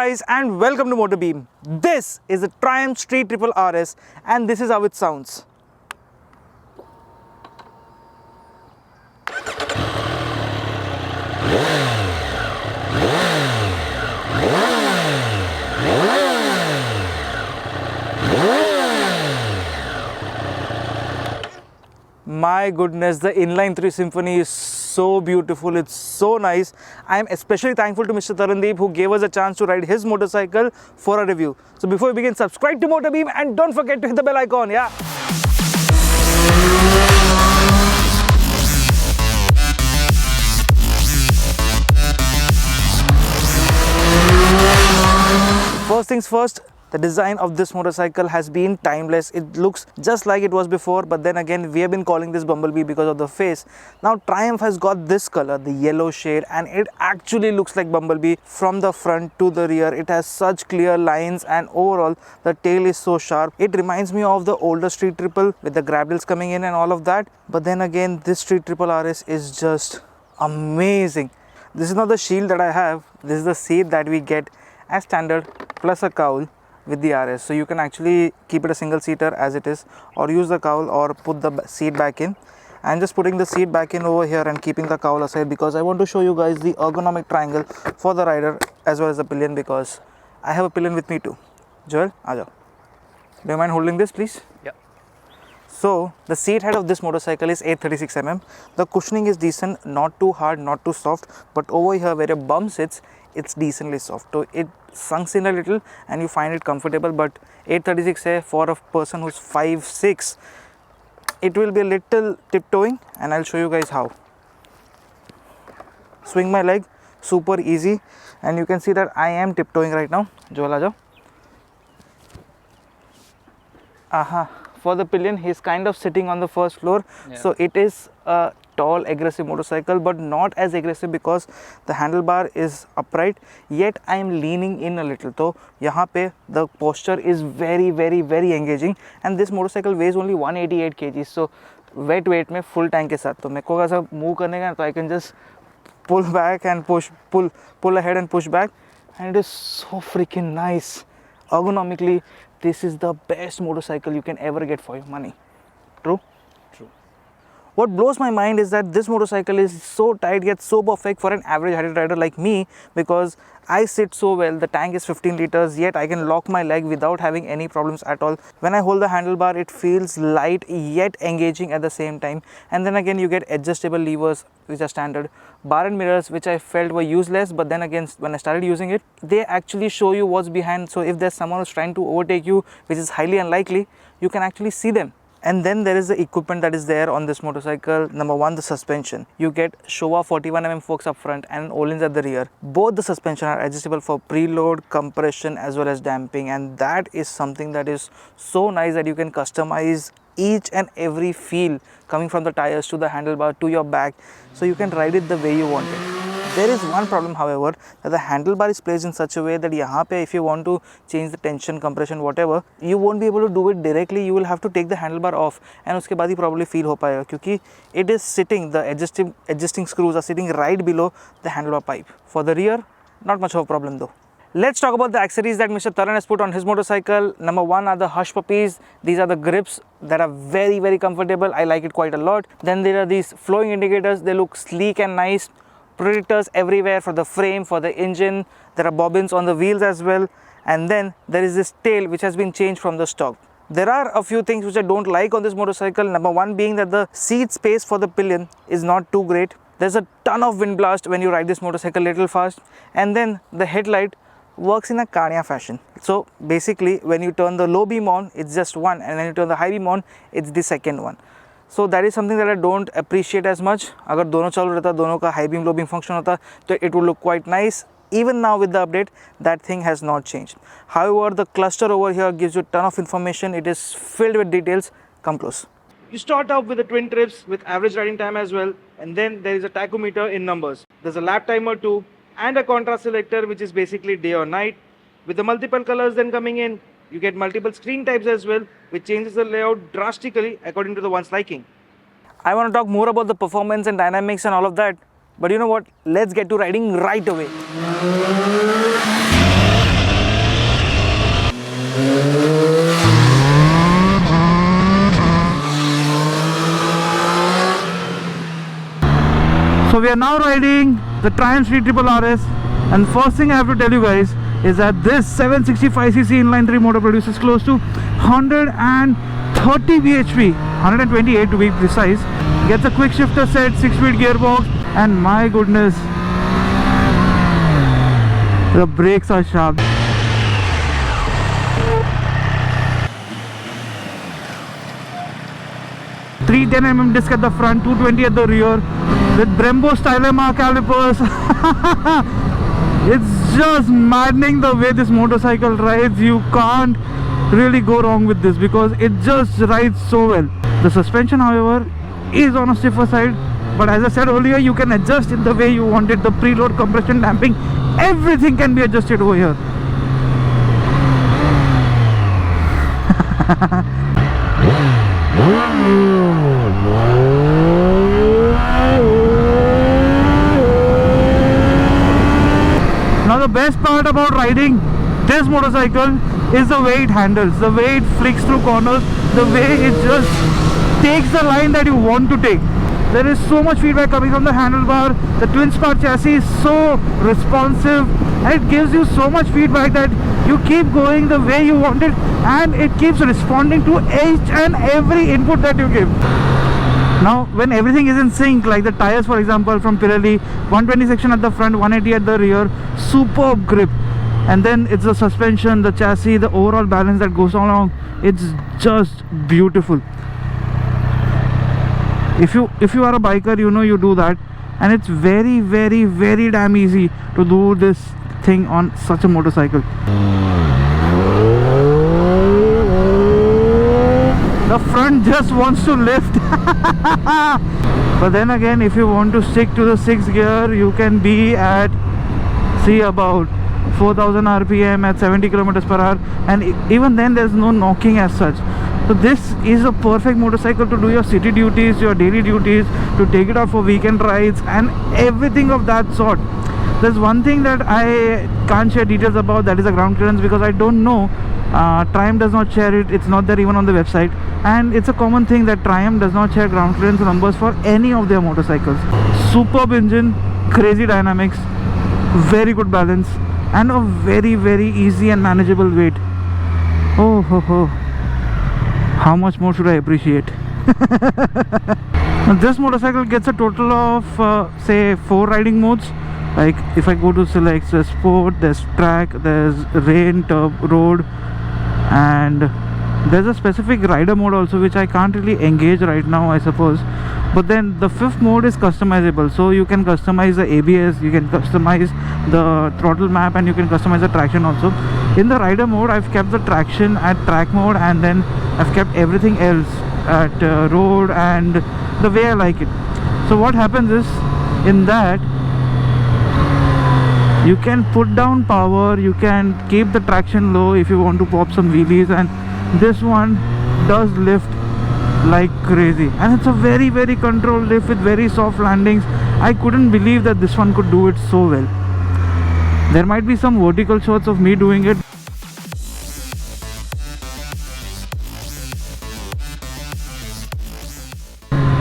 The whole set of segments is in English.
guys and welcome to MotorBeam. This is a Triumph Street Triple RS and this is how it sounds. My goodness, the inline 3 symphony is so beautiful, it's so nice. I am especially thankful to Mr. Tarandeep who gave us a chance to ride his motorcycle for a review. So before we begin, subscribe to MotorBeam and don't forget to hit the bell icon, yeah? First things first, the design of this motorcycle has been timeless. It looks just like it was before, but then again we have been calling this Bumblebee because of the face. Now Triumph has got this color, the yellow shade, and it actually looks like Bumblebee from the front to the rear. It has such clear lines and overall the tail is so sharp. It reminds me of the older Street Triple with the grab rails coming in and all of that. But then again this Street Triple RS is just amazing. This is not the shield that I have. This is the seat that we get as standard plus a cowl with the RS. So you can actually keep it a single seater as it is, or use the cowl or put the seat back in. I'm just putting the seat back in over here and keeping the cowl aside because I want to show you guys the ergonomic triangle for the rider as well as the pillion, because I have a pillion with me too. Joel, aajao. Do you mind holding this please? Yeah. So the seat height of this motorcycle is 836 mm. The cushioning is decent, not too hard, not too soft, but over here where your bum sits, it's decently soft. So it sunks in a little and you find it comfortable, but 836 hai for a person who's 5'6", it will be a little tiptoeing, and I'll show you guys how. Swing my leg, super easy, and you can see that I am tiptoeing right now. Joel, aajao. Aha. For the pillion, he's kind of sitting on the first floor, so it is a tall aggressive motorcycle, but not as aggressive because the handlebar is upright, yet I am leaning in a little. So yahan pe the posture is very engaging, and this motorcycle weighs only 188 kg, so wet weight mein full tank ke sath, to मेरे को ऐसा move करने का, तो I can just pull back and pull ahead and push back, and it is so freaking nice. Ergonomically, this is the best motorcycle you can ever get for your money. True? True. What blows my mind is that this motorcycle is so tight yet so perfect for an average heighted rider like me, because I sit so well. The tank is 15 liters, yet I can lock my leg without having any problems at all. When I hold the handlebar, it feels light yet engaging at the same time. And then again you get adjustable levers which are standard. Bar and mirrors, which I felt were useless, but then again when I started using it, they actually show you what's behind. So if there's someone who's trying to overtake you, which is highly unlikely, you can actually see them. And then there is the equipment that is there on this motorcycle. Number one, the suspension. You get Showa 41mm forks up front and Öhlins at the rear. Both the suspension are adjustable for preload, compression as well as damping, and that is something that is so nice that you can customize each and every feel coming from the tires to the handlebar to your back, so you can ride it the way you want it. There is one problem, however, that the handlebar is placed in such a way that yahan pe if you want to change the tension, compression, whatever, you won't be able to do it directly. You will have to take the handlebar off, and uske baad hi probably feel ho payega, kyunki it is sitting, the adjusting screws are sitting right below the handlebar pipe. For the rear, not much of a problem though. Let's talk about the accessories that Mr. Taran has put on his motorcycle. Number one are the hush puppies. These are the grips that are very comfortable. I like it quite a lot. Then there are these flowing indicators. They look sleek and nice. Protectors everywhere for the frame, for the engine. There are bobbins on the wheels as well. And then there is this tail which has been changed from the stock. There are a few things which I don't like on this motorcycle. Number one being that the seat space for the pillion is not too great. There's a ton of wind blast when you ride this motorcycle a little fast. And then the headlight works in a Kanya fashion. So basically when you turn the low beam on, it's just one, and when you turn the high beam on, it's the second one. So that is something that I don't appreciate as much. Agar dono chalu rehta, dono ka high beam low beam function hota, so it would look quite nice. Even now with the update, that thing has not changed. However, the cluster over here gives you a ton of information. It is filled with details. Come close. You start out with the twin trips with average riding time as well, and then there is a tachometer in numbers. There's a lap timer too, and a contrast selector which is basically day or night. With the multiple colors then coming in, you get multiple screen types as well, which changes the layout drastically according to the one's liking. I want to talk more about the performance and dynamics and all of that, but you know what? Let's get to riding right away. So we are now riding the Triumph Street Triple RS, and first thing I have to tell you guys is that this 765cc inline 3 motor produces close to 130 bhp, 128 to be precise. Gets a quick shifter set, 6-speed gearbox, and my goodness, the brakes are sharp. 310mm disc at the front, 220 at the rear, with Brembo Stylema calipers. It's just maddening the way this motorcycle rides. You can't really go wrong with this because it just rides so well. The suspension, however, is on a stiffer side, but as I said earlier, you can adjust it the way you want it. The preload, compression, damping, everything can be adjusted over here. Now the best part about riding this motorcycle is the way it handles, the way it flicks through corners, the way it just takes the line that you want to take. There is so much feedback coming from the handlebar. The twin spar chassis is so responsive, and it gives you so much feedback that you keep going the way you want it, and it keeps responding to each and every input that you give. Now when everything is in sync, like the tires for example from Pirelli, 120 section at the front, 180 at the rear, superb grip, and then it's the suspension, the chassis, the overall balance that goes along, it's just beautiful. If you are a biker, you know you do that, and it's very damn easy to do this thing on such a motorcycle. The front just wants to lift. But then again, if you want to stick to the 6th gear, you can be at, see, about 4000 rpm at 70 kilometers per hour, and even then there's no knocking as such. So this is a perfect motorcycle to do your city duties, your daily duties, to take it out for weekend rides and everything of that sort. There's one thing that I can't share details about, that is the ground clearance, because I don't know. Triumph does not share it. It's not there even on the website, and it's a common thing that Triumph does not share ground clearance numbers for any of their motorcycles. Superb engine, crazy dynamics, very good balance, and a very easy and manageable weight. Oh ho ho, how much more should I appreciate? Now this motorcycle gets a total of say 4 riding modes. Like if I go to select, there's sport, there's track, there's rain, road, and there's a specific rider mode also, which I can't really engage right now, I suppose. But then the 5th mode is customizable, so you can customize the ABS, you can customize the throttle map, and you can customize the traction also. In the rider mode, I've kept the traction at track mode, and then I've kept everything else at road and the way I like it. So what happens is, in that you can put down power, you can keep the traction low if you want to pop some wheelies, and this one does lift like crazy, and it's a very controlled lift with very soft landings. I couldn't believe that this one could do it so well. There might be some vertical shots of me doing it.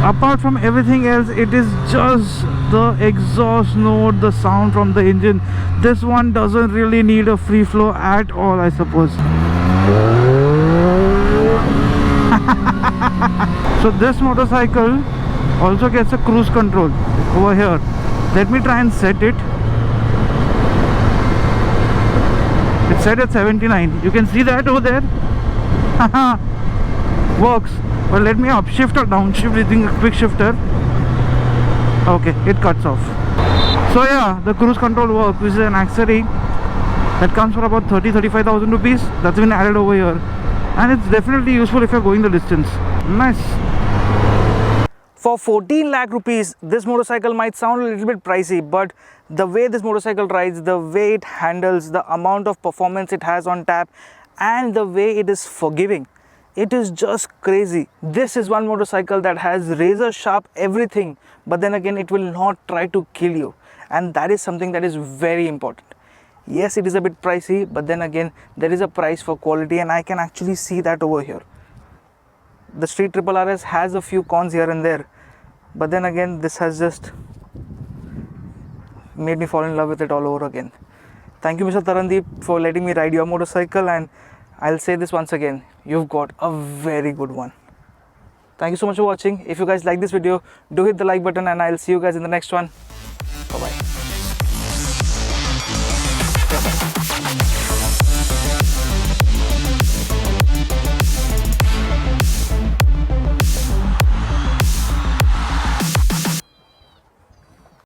Apart from everything else, it is just the exhaust note, the sound from the engine. This one doesn't really need a free flow at all, I suppose. So this motorcycle also gets a cruise control over here. Let me try and set it. It's set at 79. You can see that over there. Works. Well, let me upshift or downshift using a quick shifter. Okay, it cuts off. So yeah, the cruise control works, which is an accessory that comes for about 30,000-35,000 rupees. That's been added over here, and it's definitely useful if you're going the distance. Nice. For 14 lakh rupees, this motorcycle might sound a little bit pricey, but the way this motorcycle rides, the way it handles, the amount of performance it has on tap, and the way it is forgiving, it is just crazy. This is one motorcycle that has razor sharp everything, but then again it will not try to kill you, and that is something that is very important. Yes, it is a bit pricey, but then again, there is a price for quality, and I can actually see that over here. The Street Triple RS has a few cons here and there, but then again, this has just made me fall in love with it all over again. Thank you, Mr. Tarandeep, for letting me ride your motorcycle, and I'll say this once again, you've got a very good one. Thank you so much for watching. If you guys like this video, do hit the like button, and I'll see you guys in the next one. Bye bye.